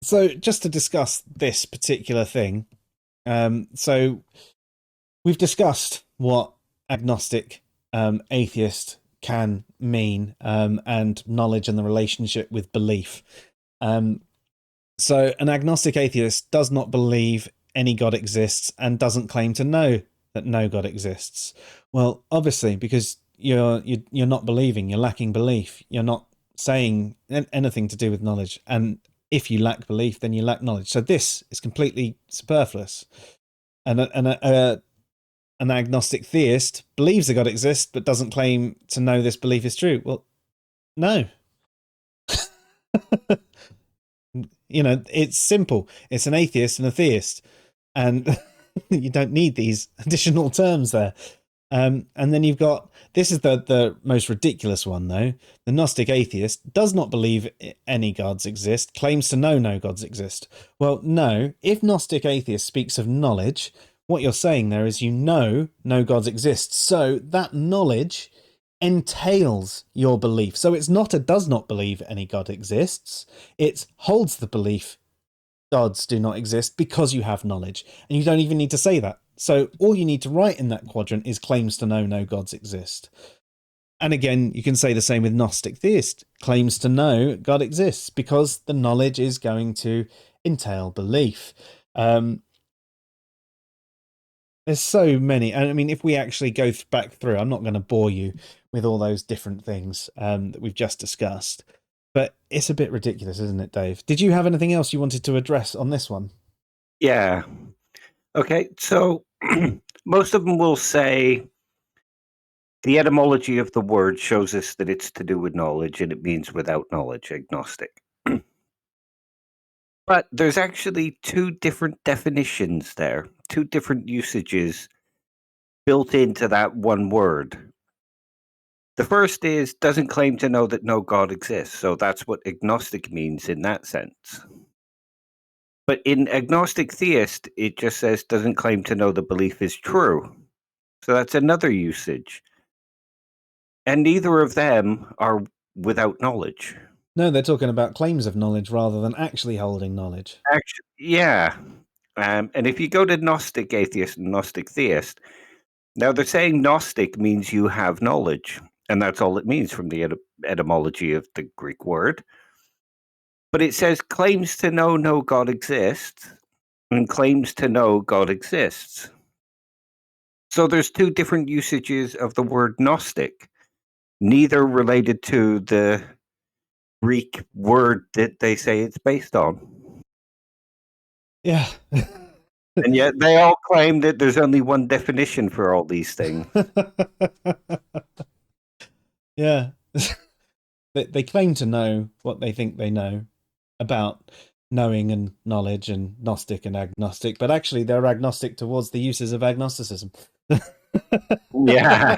So just to discuss this particular thing, so we've discussed what agnostic atheist can mean, and knowledge and the relationship with belief. So an agnostic atheist does not believe any God exists and doesn't claim to know that no God exists. Well, obviously, because you're not believing, you're lacking belief, you're not saying anything to do with knowledge, and if you lack belief, then you lack knowledge. So this is completely superfluous. And an agnostic theist believes a God exists, but doesn't claim to know this belief is true. Well, no. It's simple. It's an atheist and a theist, and you don't need these additional terms there. And then you've got, this is the most ridiculous one though. The Gnostic Atheist does not believe any gods exist, claims to know no gods exist. Well, no, if Gnostic Atheist speaks of knowledge, what you're saying there is no gods exist. So that knowledge entails your belief. So it's not a does not believe any God exists. It holds the belief gods do not exist because you have knowledge. And you don't even need to say that. So all you need to write in that quadrant is claims to know no gods exist. And again, you can say the same with Gnostic Theist. Claims to know God exists because the knowledge is going to entail belief. There's so many. And I mean, if we actually go back through, I'm not going to bore you with all those different things that we've just discussed. But it's a bit ridiculous, isn't it, Dave? Did you have anything else you wanted to address on this one? Yeah. Okay, so most of them will say the etymology of the word shows us that it's to do with knowledge and it means without knowledge, agnostic. But there's actually two different definitions there, two different usages built into that one word. The first is doesn't claim to know that no God exists. So that's what agnostic means in that sense. But in agnostic theist, it just says doesn't claim to know the belief is true. So that's another usage. And neither of them are without knowledge. No, they're talking about claims of knowledge rather than actually holding knowledge. Actually, yeah. And if you go to Gnostic Atheist and Gnostic Theist, now they're saying Gnostic means you have knowledge. And that's all it means from the etymology of the Greek word. But it says claims to know no God exists and claims to know God exists. So there's two different usages of the word Gnostic, neither related to the Greek word that they say it's based on. Yeah. And yet they all claim that there's only one definition for all these things. Yeah. They claim to know what they think they know about knowing and knowledge and Gnostic and agnostic, but actually they're agnostic towards the uses of agnosticism. Yeah.